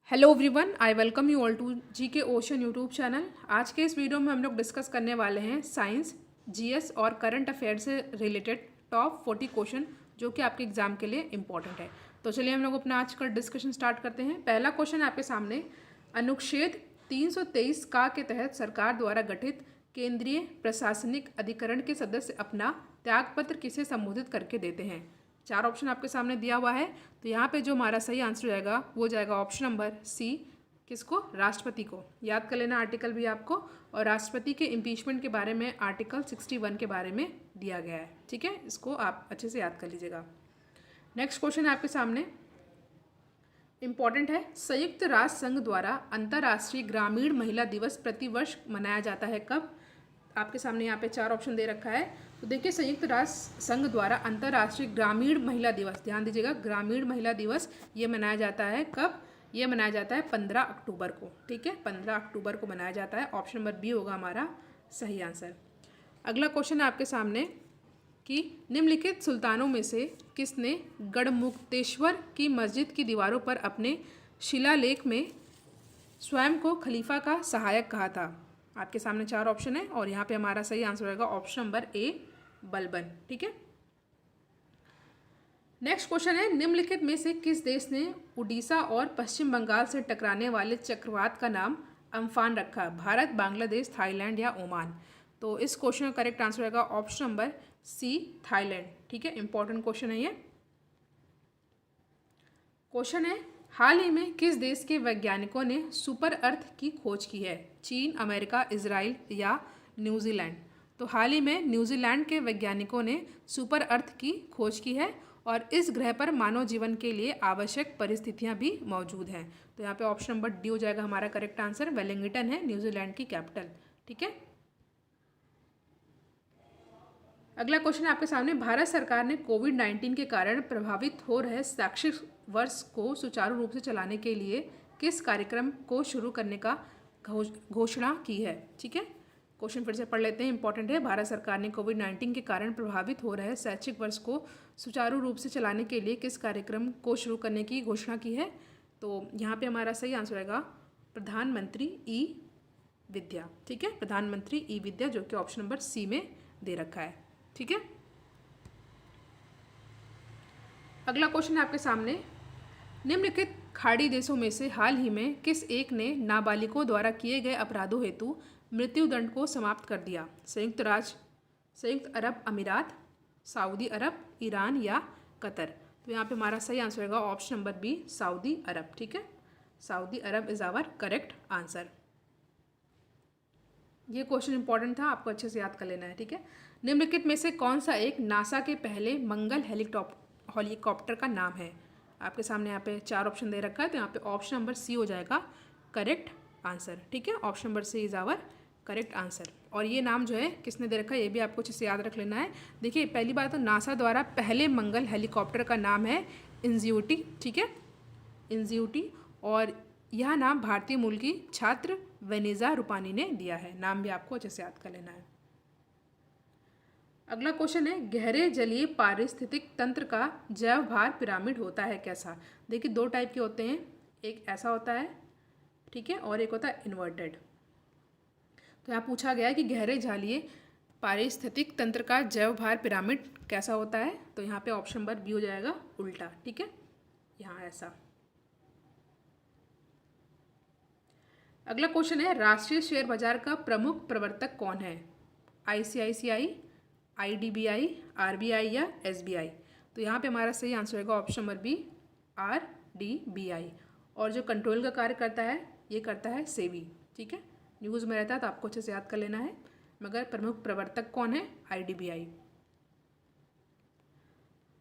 Hello everyone, I welcome you all to G K ocean YouTube channel. आज के इस video में हम लोग डिस्कस करने वाले हैं साइंस, जीएस और करंट अफेयर से रिलेटेड टॉप 40 क्वेश्चन जो कि आपके एग्जाम के लिए इंपॉर्टेंट है। तो चलिए हम लोग अपना आज का डिस्कशन स्टार्ट करते हैं। पहला क्वेश्चन आपके सामने, अनुच्छेद 323 का के तहत सरकार द्वारा गठित केंद्रीय प्रशासनिक अधिकरण के सदस्य अपना त्यागपत्र किसे संबोधित करके देते हैं। चार ऑप्शन आपके सामने दिया हुआ है, तो यहाँ पे जो हमारा सही आंसर जाएगा वो जाएगा ऑप्शन नंबर सी। किसको? राष्ट्रपति को। याद कर लेना आर्टिकल भी आपको, और राष्ट्रपति के इम्पीचमेंट के बारे में आर्टिकल 61 के बारे में दिया गया है। ठीक है, इसको आप अच्छे से याद कर लीजिएगा। नेक्स्ट क्वेश्चन आपके सामने इंपॉर्टेंट है। संयुक्त राष्ट्र संघ द्वारा अंतर्राष्ट्रीय ग्रामीण महिला दिवस प्रतिवर्ष मनाया जाता है कब? आपके सामने यहाँ पे चार ऑप्शन दे रखा है। तो देखिए, संयुक्त राष्ट्र संघ द्वारा अंतर्राष्ट्रीय ग्रामीण महिला दिवस, ध्यान दीजिएगा, ग्रामीण महिला दिवस ये मनाया जाता है कब? ये मनाया जाता है 15 अक्टूबर को। ठीक है, 15 अक्टूबर को मनाया जाता है। ऑप्शन नंबर बी होगा हमारा सही आंसर। अगला क्वेश्चन है आपके सामने कि निम्नलिखित सुल्तानों में से किसने गढ़मुक्तेश्वर की मस्जिद की दीवारों पर अपने शिलालेख में स्वयं को खलीफा का सहायक कहा था? आपके सामने चार ऑप्शन है और यहाँ पे हमारा सही आंसर होगा ऑप्शन नंबर ए, बलबन। ठीक है, नेक्स्ट क्वेश्चन है, निम्नलिखित में से किस देश ने उड़ीसा और पश्चिम बंगाल से टकराने वाले चक्रवात का नाम अम्फान रखा? भारत, बांग्लादेश, थाईलैंड या ओमान? तो इस क्वेश्चन का करेक्ट आंसर होगा ऑप्शन नंबर सी, थाईलैंड। ठीक है, इंपॉर्टेंट क्वेश्चन है ये। क्वेश्चन है, हाल ही में किस देश के वैज्ञानिकों ने सुपर अर्थ की खोज की है? चीन, अमेरिका, इजराइल या न्यूजीलैंड? तो हाल ही में न्यूजीलैंड के वैज्ञानिकों ने सुपर अर्थ की खोज की है और इस ग्रह पर मानव जीवन के लिए आवश्यक परिस्थितियां भी मौजूद हैं। तो यहाँ पे ऑप्शन नंबर डी हो जाएगा हमारा करेक्ट आंसर। वेलिंगटन है न्यूजीलैंड की कैपिटल। ठीक है, अगला क्वेश्चन आपके सामने, भारत सरकार ने कोविड-19 के कारण प्रभावित हो रहे शैक्षिक वर्ष को सुचारू रूप से चलाने के लिए किस कार्यक्रम को शुरू करने का घोषणा की है? ठीक है, क्वेश्चन फिर से पढ़ लेते हैं, इंपॉर्टेंट है। भारत सरकार ने कोविड-19 के कारण प्रभावित हो रहे शैक्षिक वर्ष को सुचारू रूप से चलाने के लिए किस कार्यक्रम को शुरू करने की घोषणा की है? तो यहाँ पे हमारा सही आंसर रहेगा प्रधानमंत्री ई विद्या। ठीक है, प्रधानमंत्री ई विद्या, जो कि ऑप्शन नंबर सी में दे रखा है। ठीक है, अगला क्वेश्चन आपके सामने, निम्नलिखित खाड़ी देशों में से हाल ही में किस एक ने नाबालिगों द्वारा किए गए अपराधों हेतु मृत्युदंड को समाप्त कर दिया? संयुक्त अरब अमीरात, सऊदी अरब, ईरान या कतर? तो यहाँ पे हमारा सही आंसर होगा ऑप्शन नंबर बी, सऊदी अरब। ठीक है, सऊदी अरब इज आवर करेक्ट आंसर। ये क्वेश्चन इंपॉर्टेंट था, आपको अच्छे से याद कर लेना है। ठीक है, निम्नलिखित में से कौन सा एक नासा के पहले मंगल हेलीकॉप्टर का नाम है? आपके सामने यहाँ पे चार ऑप्शन दे रखा है, तो यहाँ पे ऑप्शन नंबर सी हो जाएगा करेक्ट आंसर। ठीक है, option number C is our correct answer. और ये नाम जो है किसने दे रखा है, ये भी आपको अच्छे से याद रख लेना है। देखिए, पहली बात तो नासा द्वारा पहले मंगल हेलीकॉप्टर का नाम है इंज्यूटी। ठीक है, इंज्यूटी, और यह नाम भारतीय मूल की छात्र वेनेजा रूपानी ने दिया है। नाम भी आपको अच्छे से याद कर लेना है। अगला क्वेश्चन है, गहरे जलीय पारिस्थितिक तंत्र का जैव भार पिरामिड होता है कैसा? देखिए, दो टाइप के होते हैं, एक ऐसा होता है, ठीक है, और एक होता है इन्वर्टेड। तो यहाँ पूछा गया है कि गहरे जलीय पारिस्थितिक तंत्र का जैव भार पिरामिड कैसा होता है? तो यहाँ पे ऑप्शन नंबर बी हो जाएगा उल्टा। ठीक है, यहाँ ऐसा। अगला क्वेश्चन है, राष्ट्रीय शेयर बाजार का प्रमुख प्रवर्तक कौन है? आईसीआईसीआई, आईडीबीआई, आरबीआई या एसबीआई? तो यहाँ पे हमारा सही आंसर होगा ऑप्शन नंबर बी, आरडीबीआई। और जो कंट्रोल का कार्य करता है, ये करता है सेबी। ठीक है, न्यूज़ में रहता है तो आपको अच्छे से याद कर लेना है, मगर प्रमुख प्रवर्तक कौन है? आईडीबीआई।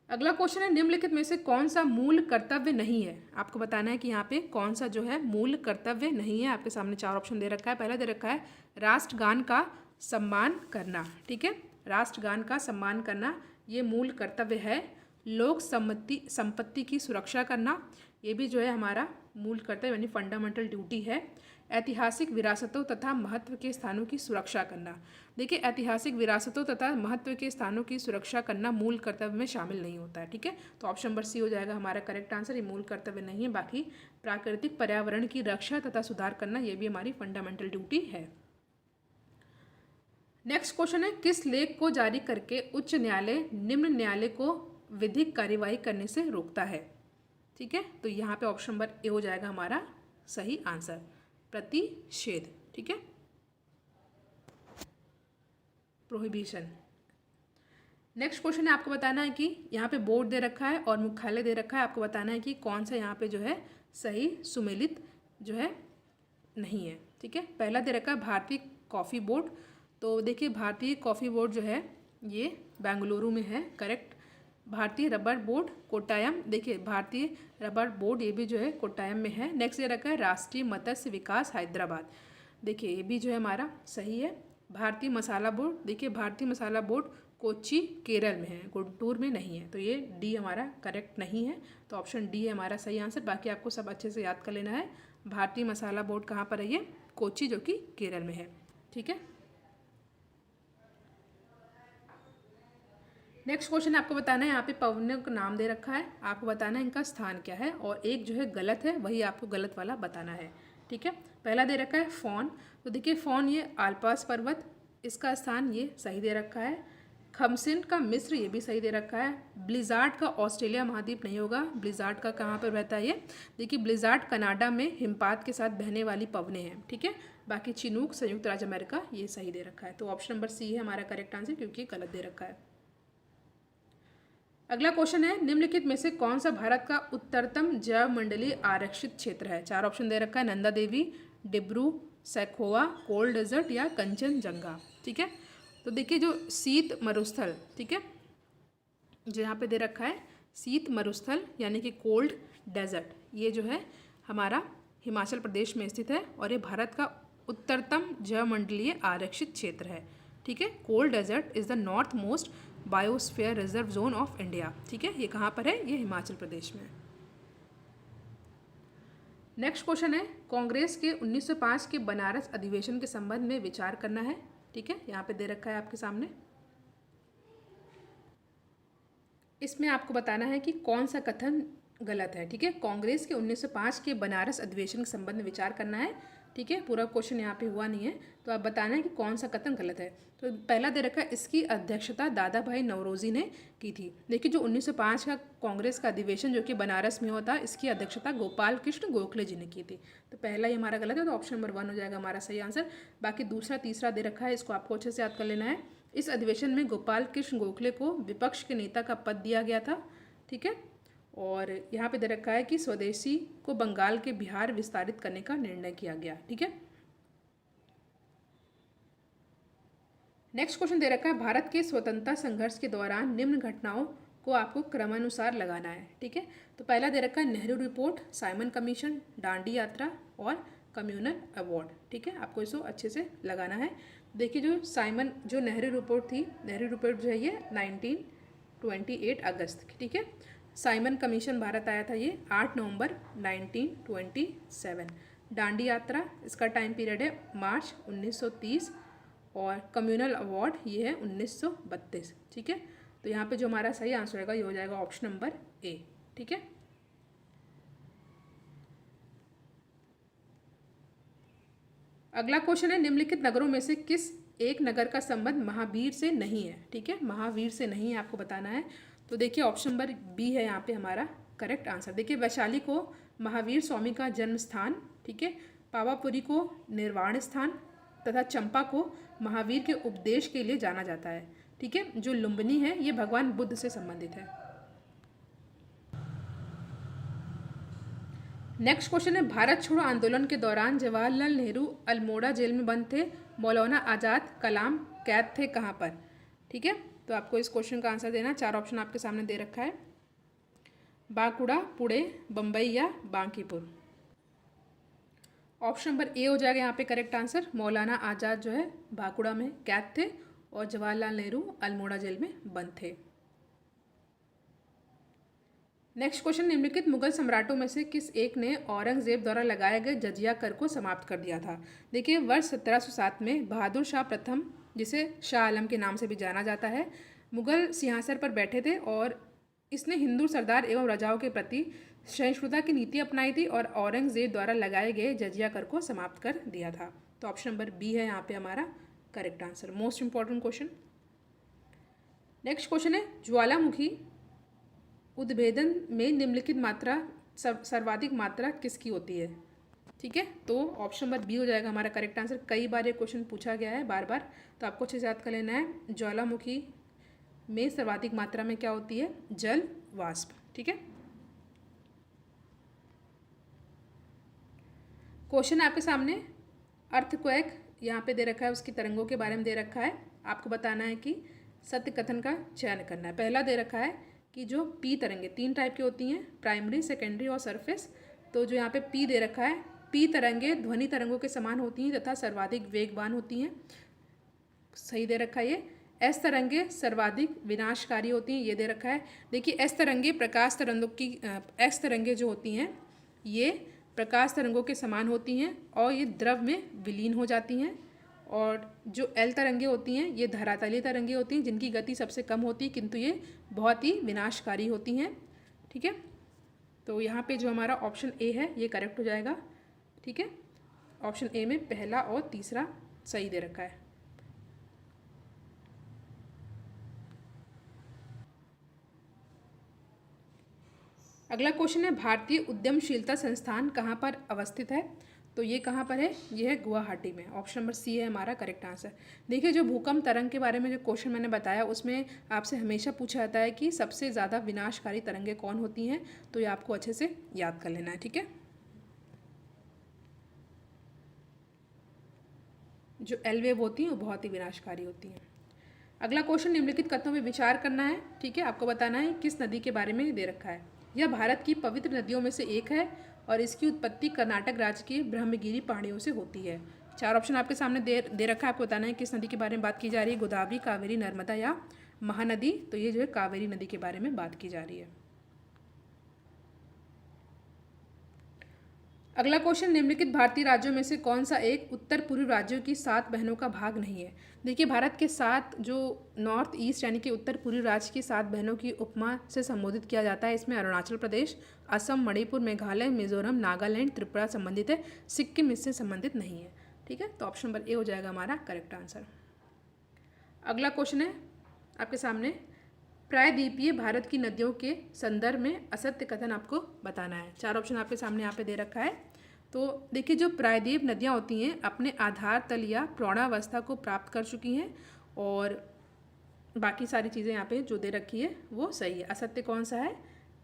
अगला क्वेश्चन है, निम्नलिखित में से कौन सा मूल कर्तव्य नहीं है? आपको बताना है कि यहाँ पे कौन सा जो है मूल कर्तव्य नहीं है। आपके सामने चार ऑप्शन दे रखा है। पहला दे रखा है राष्ट्रगान का सम्मान करना। ठीक है, राष्ट्रगान का सम्मान करना ये मूल कर्तव्य है। लोक संपत्ति की सुरक्षा करना, ये भी जो है हमारा मूल कर्तव्य यानी फंडामेंटल ड्यूटी है। ऐतिहासिक विरासतों तथा महत्व के स्थानों की सुरक्षा करना। देखिए, ऐतिहासिक विरासतों तथा महत्व के स्थानों की सुरक्षा करना मूल कर्तव्य में शामिल नहीं होता है। ठीक है, तो ऑप्शन नंबर सी हो जाएगा हमारा करेक्ट आंसर। ये मूल कर्तव्य नहीं है। बाकी प्राकृतिक पर्यावरण की रक्षा तथा सुधार करना, ये भी हमारी फंडामेंटल ड्यूटी है। नेक्स्ट क्वेश्चन है, किस लेख को जारी करके उच्च न्यायालय निम्न न्यायालय को विधिक कार्यवाही करने से रोकता है? ठीक है, तो यहाँ पे ऑप्शन नंबर ए हो जाएगा हमारा सही आंसर, प्रतिषेध। ठीक है, प्रोहिबिशन। नेक्स्ट क्वेश्चन है, आपको बताना है कि यहाँ पे बोर्ड दे रखा है और मुख्यालय दे रखा है। आपको बताना है कि कौन सा यहाँ पे जो है सही सुमेलित जो है नहीं है। ठीक है, पहला दे रखा है भारतीय कॉफ़ी बोर्ड। तो देखिए, भारतीय कॉफ़ी बोर्ड जो है ये बेंगलुरु में है, करेक्ट। भारतीय रबर बोर्ड कोट्टायम, देखिए भारतीय रबर बोर्ड ये भी जो है कोट्टायम में है। नेक्स्ट दे रखा है राष्ट्रीय मत्स्य विकास हैदराबाद, देखिए ये भी जो है हमारा सही है। भारतीय मसाला बोर्ड, देखिए भारतीय मसाला बोर्ड कोच्चि केरल में है, गुंटूर में नहीं है। तो ये डी हमारा करेक्ट नहीं है, तो ऑप्शन डी है हमारा सही आंसर। बाकी आपको सब अच्छे से याद कर लेना है। भारतीय मसाला बोर्ड कहाँ पर है? ये कोच्चि जो कि केरल में है। ठीक है, नेक्स्ट क्वेश्चन आपको बताना है, यहाँ पे पवनों का नाम दे रखा है, आपको बताना है इनका स्थान क्या है, और एक जो है गलत है, वही आपको गलत वाला बताना है। ठीक है, पहला दे रखा है फॉन। तो देखिए फॉन ये आल्पास पर्वत, इसका स्थान ये सही दे रखा है। खमसिन का मिस्र, ये भी सही दे रखा है। ब्लिजार्ड का ऑस्ट्रेलिया महाद्वीप नहीं होगा, ब्लिजार्ड का कहाँ पर रहता है ये? देखिए ब्लिजार्ड कनाडा में हिमपात के साथ बहने वाली पवनें हैं। ठीक है, बाकी चिनूक संयुक्त राज्य अमेरिका, ये सही दे रखा है। तो ऑप्शन नंबर सी है हमारा करेक्ट आंसर, क्योंकि गलत दे रखा है। अगला क्वेश्चन है, निम्नलिखित में से कौन सा भारत का उत्तरतम जैव मंडलीय आरक्षित क्षेत्र है? चार ऑप्शन दे रखा है, नंदा देवी, डिब्रू सैखोवा, कोल्ड डेजर्ट या कंचनजंगा। ठीक है, तो देखिए जो शीत मरुस्थल, ठीक है, जो यहाँ पे दे रखा है शीत मरुस्थल यानी कि कोल्ड डेजर्ट, ये जो है हमारा हिमाचल प्रदेश में स्थित है और ये भारत का उत्तरतम जैव मंडलीय आरक्षित क्षेत्र है। ठीक है, cold desert is the north most biosphere reserve zone of India. ठीक है, ये कहाँ पर है? ये हिमाचल प्रदेश में। नेक्स्ट क्वेश्चन है, कांग्रेस के 1905 के बनारस अधिवेशन के संबंध में विचार करना है। ठीक है, यहाँ पे दे रखा है आपके सामने। इसमें आपको बताना है कि कौन सा कथन गलत है। ठीक है, कांग्रेस के 1905 के बनारस अधिवेशन के संबंध में विचार करना है। ठीक है, पूरा क्वेश्चन यहाँ पे हुआ नहीं है, तो आप बताना है कि कौन सा कथन गलत है। तो पहला दे रखा है, इसकी अध्यक्षता दादा भाई नौरोजी ने की थी। देखिए जो 1905 का कांग्रेस का अधिवेशन जो कि बनारस में होता, इसकी अध्यक्षता गोपाल कृष्ण गोखले जी ने की थी। तो पहला ही हमारा गलत है, तो ऑप्शन नंबर 1 हो जाएगा हमारा सही आंसर। बाकी दूसरा तीसरा दे रखा है, इसको आपको अच्छे से याद कर लेना है। इस अधिवेशन में गोपाल कृष्ण गोखले को विपक्ष के नेता का पद दिया गया था। ठीक है, और यहाँ पे दे रखा है कि स्वदेशी को बंगाल के बिहार विस्तारित करने का निर्णय किया गया। ठीक है, नेक्स्ट क्वेश्चन दे रखा है, भारत के स्वतंत्रता संघर्ष के दौरान निम्न घटनाओं को आपको क्रमानुसार लगाना है। ठीक है, तो पहला दे रखा है Nehru report, Simon commission, Dandi यात्रा और कम्युनल अवार्ड। ठीक है, आपको इसको अच्छे से लगाना है। देखिए जो नेहरू रिपोर्ट थी, नेहरू रिपोर्ट जो है ये 1928 अगस्त की। ठीक है, साइमन कमीशन भारत आया था ये 8 नवंबर 1927। दांडी यात्रा, इसका टाइम पीरियड है मार्च 1930 और कम्युनल अवार्ड ये है 1932। ठीक है, तो यहाँ पे जो हमारा सही आंसर होगा ये हो जाएगा ऑप्शन नंबर ए। ठीक है, अगला क्वेश्चन है, निम्नलिखित नगरों में से किस एक नगर का संबंध महावीर से नहीं है? ठीक है, महावीर से नहीं है, आपको बताना है। तो देखिए ऑप्शन नंबर बी है यहाँ पे हमारा करेक्ट आंसर। देखिए वैशाली को महावीर स्वामी का जन्म स्थान, ठीक है, पावापुरी को निर्वाण स्थान तथा चंपा को महावीर के उपदेश के लिए जाना जाता है। ठीक है, जो लुम्बिनी है ये भगवान बुद्ध से संबंधित है। नेक्स्ट क्वेश्चन है, भारत छोड़ो आंदोलन के दौरान जवाहरलाल नेहरू अल्मोड़ा जेल में बंद थे, मौलाना आज़ाद कलाम कैद थे कहाँ पर? ठीक है, तो आपको इस क्वेश्चन का आंसर देना। 4 ऑप्शन आपके सामने दे रखा है, बांकुड़ा, पुणे, बम्बई या बांकीपुर। ऑप्शन नंबर ए हो जाएगा यहाँ पे करेक्ट आंसर। मौलाना आज़ाद जो है बांकुड़ा में कैद थे और जवाहरलाल नेहरू अल्मोड़ा जेल में बंद थे। नेक्स्ट क्वेश्चन, निम्नलिखित मुगल सम्राटों में से किस एक ने औरंगजेब द्वारा लगाए गए जजिया कर को समाप्त कर दिया था? देखिए, वर्ष 1707 में बहादुर शाह प्रथम, जिसे शाह आलम के नाम से भी जाना जाता है, मुगल सिंहासन पर बैठे थे और इसने हिंदू सरदार एवं राजाओं के प्रति सहिष्णुता की नीति अपनाई थी और औरंगजेब द्वारा लगाए गए जजिया कर को समाप्त कर दिया था। तो ऑप्शन नंबर बी है यहाँ पे हमारा correct answer, most important question. Next question है, ज्वालामुखी उद्भेदन में निम्नलिखित मात्रा सर्वाधिक मात्रा किसकी होती है? ठीक है, तो ऑप्शन नंबर बी हो जाएगा हमारा करेक्ट आंसर। कई बार ये क्वेश्चन पूछा गया है बार बार, तो आपको अच्छे से याद कर लेना है। ज्वालामुखी में सर्वाधिक मात्रा में क्या होती है? जल वाष्प। ठीक है, क्वेश्चन आपके सामने, अर्थक्वेक यहाँ पे दे रखा है, उसकी तरंगों के बारे में दे रखा है। आपको बताना है कि सत्य कथन का चयन करना है। पहला दे रखा है कि जो पी तरंगे 3 टाइप की होती हैं, प्राइमरी, सेकेंडरी और सरफेस। तो जो यहाँ पे पी दे रखा है, पी तरंगे ध्वनि तरंगों के समान होती हैं तथा सर्वाधिक वेगवान होती हैं, सही दे रखा है ये। एस तरंगे सर्वाधिक विनाशकारी होती हैं, ये दे रखा है। देखिए, एस तरंगे प्रकाश तरंगों की एक्स तरंगे जो होती हैं ये प्रकाश तरंगों के समान होती हैं और ये द्रव में विलीन हो जाती हैं। और जो एल तरंगे होती हैं ये धरातलीय तरंगे होती हैं जिनकी गति सबसे कम होती है, किंतु ये बहुत ही विनाशकारी होती हैं। ठीक है, तो यहाँ पे जो हमारा ऑप्शन ए है ये करेक्ट हो जाएगा। ठीक है, ऑप्शन ए में पहला और तीसरा सही दे रखा है। अगला क्वेश्चन है, भारतीय उद्यमशीलता संस्थान कहाँ पर अवस्थित है? तो ये कहाँ पर है? ये है गुवाहाटी में। ऑप्शन नंबर सी है हमारा करेक्ट आंसर। देखिए, जो भूकंप तरंग के बारे में जो क्वेश्चन मैंने बताया उसमें आपसे हमेशा पूछा जाता है कि सबसे ज़्यादा विनाशकारी तरंगें कौन होती हैं, तो ये आपको अच्छे से याद कर लेना है। ठीक है, जो एल वेव होती हैं वो बहुत ही विनाशकारी होती हैं। अगला क्वेश्चन, निम्नलिखित कथनों पर विचार करना है। ठीक है, आपको बताना है किस नदी के बारे में दे रखा है। यह भारत की पवित्र नदियों में से एक है और इसकी उत्पत्ति कर्नाटक राज्य की ब्रह्मगिरी पहाड़ियों से होती है। 4 ऑप्शन आपके सामने दे रखा है, आपको बताना है किस नदी के बारे में बात की जा रही है, गोदावरी, कावेरी, नर्मदा या महानदी। तो ये जो है कावेरी नदी के बारे में बात की जा रही है। अगला क्वेश्चन, निम्नलिखित भारतीय राज्यों में से कौन सा एक उत्तर पूर्वी राज्यों की 7 बहनों का भाग नहीं है? देखिए, भारत के 7 जो नॉर्थ ईस्ट यानी कि उत्तर पूर्वी राज्य की 7 बहनों की उपमा से संबोधित किया जाता है। इसमें अरुणाचल प्रदेश, असम, मणिपुर, मेघालय, मिजोरम, नागालैंड, त्रिपुरा संबंधित है, सिक्किम इससे संबंधित नहीं है। ठीक है, तो ऑप्शन नंबर ए हो जाएगा हमारा करेक्ट आंसर। अगला क्वेश्चन है आपके सामने, प्रायद्वीपीय भारत की नदियों के संदर्भ में असत्य कथन आपको बताना है। 4 ऑप्शन आपके सामने यहाँ पे दे रखा है। तो देखिए, जो प्रायद्वीप नदियाँ होती हैं अपने आधार तल या प्रौढ़ावस्था को प्राप्त कर चुकी हैं और बाकी सारी चीज़ें यहाँ पे जो दे रखी है वो सही है। असत्य कौन सा है?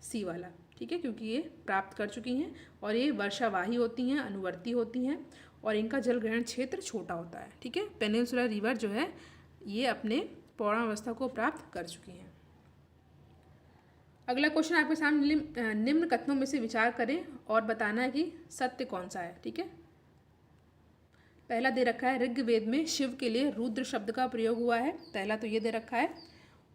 सी वाला। ठीक है, क्योंकि ये प्राप्त कर चुकी हैं और ये वर्षावाही होती हैं, अनुवर्ती होती हैं और इनका जल ग्रहण क्षेत्र छोटा होता है। ठीक है, पेनिनसुलर रिवर जो है ये अपने पौढ़ावस्था को प्राप्त कर चुकी हैं। अगला क्वेश्चन आपके सामने, निम्न कथनों में से विचार करें और बताना है कि सत्य कौन सा है। ठीक है, पहला दे रखा है, ऋग्वेद में शिव के लिए रुद्र शब्द का प्रयोग हुआ है। पहला तो ये दे रखा है।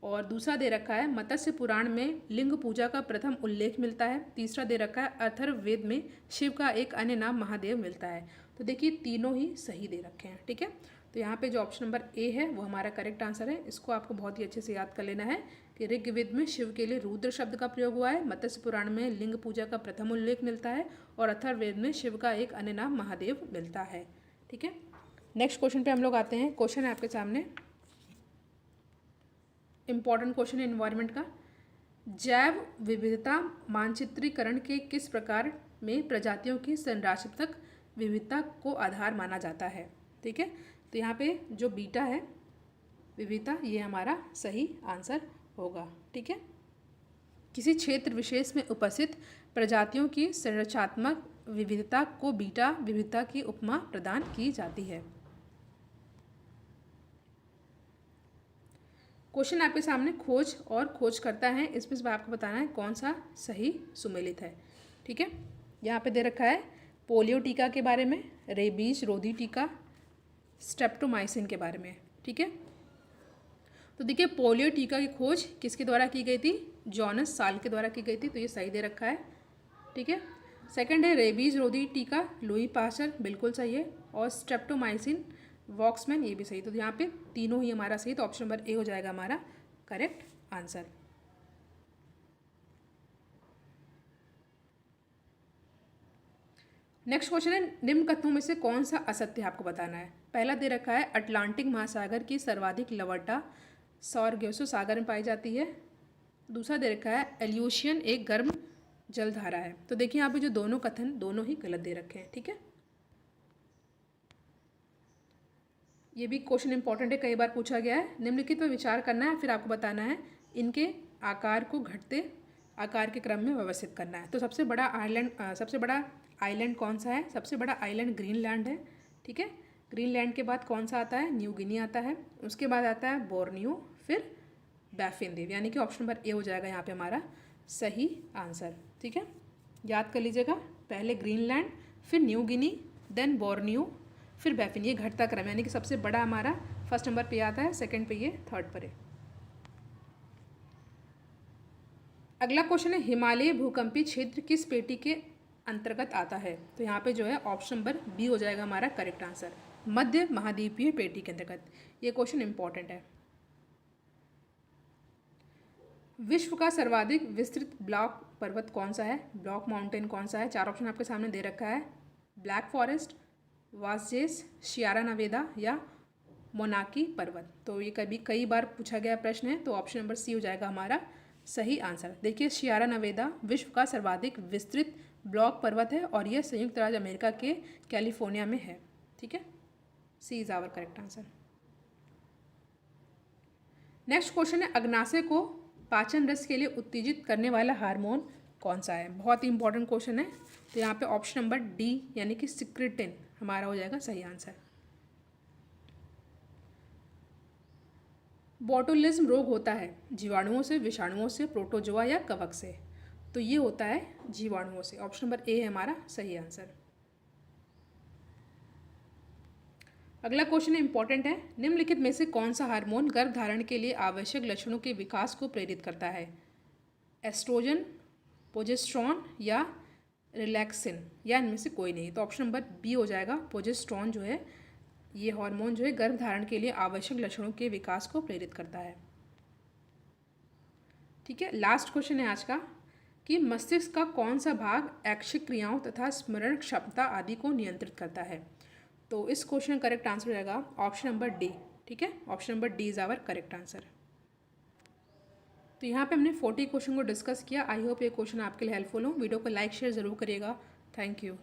और दूसरा दे रखा है, मत्स्य पुराण में लिंग पूजा का प्रथम उल्लेख मिलता है। तीसरा दे रखा है, अथर्ववेद में शिव का एक अन्य नाम महादेव मिलता है। तो देखिए, तीनों ही सही दे रखे हैं। ठीक है, तो यहाँ पे जो ऑप्शन नंबर ए है वो हमारा करेक्ट आंसर है। इसको आपको बहुत ही अच्छे से याद कर लेना है कि ऋग्वेद में शिव के लिए रुद्र शब्द का प्रयोग हुआ है, मत्स्य पुराण में लिंग पूजा का प्रथम उल्लेख मिलता है और अथर्ववेद में शिव का एक अन्य नाम महादेव मिलता है। ठीक है, नेक्स्ट क्वेश्चन पे हम लोग आते हैं। क्वेश्चन है आपके सामने, इम्पॉर्टेंट क्वेश्चन है एनवायरनमेंट का। जैव विविधता मानचित्रीकरण के किस प्रकार में प्रजातियों की संरचनात्मक विविधता को आधार माना जाता है? ठीक है, तो यहाँ पे जो बीटा है विविधता, ये हमारा सही आंसर होगा। ठीक है, किसी क्षेत्र विशेष में उपस्थित प्रजातियों की संरचनात्मक विविधता को बीटा विविधता की उपमा प्रदान की जाती है। क्वेश्चन आपके सामने, खोज और खोज करता है, इसमें आपको बताना है कौन सा सही सुमेलित है। ठीक है, यहाँ पे दे रखा है पोलियो टीका के बारे में, रेबीज रोधी टीका, स्ट्रेप्टोमाइसिन के बारे में। ठीक है, तो देखिए पोलियो टीका की खोज किसके द्वारा की गई थी? जॉनस साल के द्वारा की गई थी, तो ये सही दे रखा है। ठीक है। सेकंड है रेबीज रोधी टीका, लुई पास्चर, बिल्कुल सही है। और स्ट्रेप्टोमाइसिन वॉक्समैन, ये भी सही। तो यहाँ पे तीनों ही हमारा सही, तो ऑप्शन नंबर ए हो जाएगा हमारा करेक्ट आंसर। नेक्स्ट क्वेश्चन है निम्न कथनों में से कौन सा असत्य है, आपको बताना है। पहला दे रखा है अटलांटिक महासागर की सर्वाधिक लवणता सार्गासो सागर में पाई जाती है। दूसरा दे रखा है एल्यूशियन एक गर्म जलधारा है। तो देखिए यहाँ पे जो दोनों कथन दोनों ही गलत दे रखे हैं। ठीक है, ये भी क्वेश्चन इंपॉर्टेंट है, कई बार पूछा गया है। निम्नलिखित पर विचार करना है, फिर आपको बताना है इनके आकार को घटते आकार के क्रम में व्यवस्थित करना है। तो सबसे बड़ा आइलैंड कौन सा है? सबसे बड़ा आइलैंड ग्रीनलैंड है। ठीक है, ग्रीनलैंड के बाद कौन सा आता है? न्यू गिनी आता है। उसके बाद आता है बोर्नियो, फिर बैफिन द्वीप, यानी कि ऑप्शन नंबर ए हो जाएगा यहाँ पे हमारा सही आंसर। ठीक है, याद कर लीजिएगा, पहले ग्रीनलैंड, फिर न्यू गिनी, देन बोर्नियो, फिर बैफिन, ये घटता क्रम, यानी कि सबसे बड़ा हमारा फर्स्ट नंबर पे आता है, सेकंड पे ये, थर्ड पर है। अगला क्वेश्चन है हिमालय भूकंपीय क्षेत्र किस पेटी के अंतर्गत आता है? तो यहाँ पे जो है ऑप्शन नंबर बी हो जाएगा हमारा करेक्ट आंसर, मध्य महाद्वीपीय पेटी के अंतर्गत। ये क्वेश्चन इंपॉर्टेंट है। विश्व का सर्वाधिक विस्तृत ब्लॉक पर्वत कौन सा है? ब्लॉक माउंटेन कौन सा है? चार ऑप्शन आपके सामने दे रखा है, ब्लैक फॉरेस्ट, वासजेस, शियारा नवेदा या मोनाकी पर्वत। तो ये कई बार पूछा गया प्रश्न है, तो ऑप्शन नंबर सी हो जाएगा हमारा सही आंसर। देखिए शियारा नवेदा विश्व का सर्वाधिक विस्तृत ब्लॉक पर्वत है और यह संयुक्त राज्य अमेरिका के कैलिफोर्निया में है। ठीक है, C is our correct answer. Next question है अग्नाशय को पाचन रस के लिए उत्तेजित करने वाला हार्मोन कौन सा है? बहुत ही इंपॉर्टेंट क्वेश्चन है। तो यहाँ पे ऑप्शन नंबर डी यानी कि सिक्रेटिन हमारा हो जाएगा सही आंसर। बोटुलिज्म रोग होता है जीवाणुओं से, विषाणुओं से, प्रोटोजोआ या कवक से? तो ये होता है जीवाणुओं से, ऑप्शन नंबर ए है हमारा सही आंसर। अगला क्वेश्चन इंपॉर्टेंट है, निम्नलिखित में से कौन सा हार्मोन गर्भधारण के लिए आवश्यक लक्षणों के विकास को प्रेरित करता है? एस्ट्रोजन, प्रोजेस्टेरॉन या रिलैक्सिन, या इनमें से कोई नहीं? तो ऑप्शन नंबर बी हो जाएगा, प्रोजेस्टेरॉन जो है ये हार्मोन जो है गर्भधारण के लिए आवश्यक लक्षणों के विकास को प्रेरित करता है। ठीक है, लास्ट क्वेश्चन है आज का कि मस्तिष्क का कौन सा भाग ऐच्छिक क्रियाओं तथा स्मरण क्षमता आदि को नियंत्रित करता है? तो इस क्वेश्चन का करेक्ट आंसर हो जाएगा ऑप्शन नंबर डी। ठीक है, option number D is our correct answer. तो यहाँ पे हमने 40 क्वेश्चन को डिस्कस किया। आई होप ये क्वेश्चन आपके लिए हेल्पफुल हो। वीडियो को लाइक शेयर ज़रूर करिएगा। Thank you.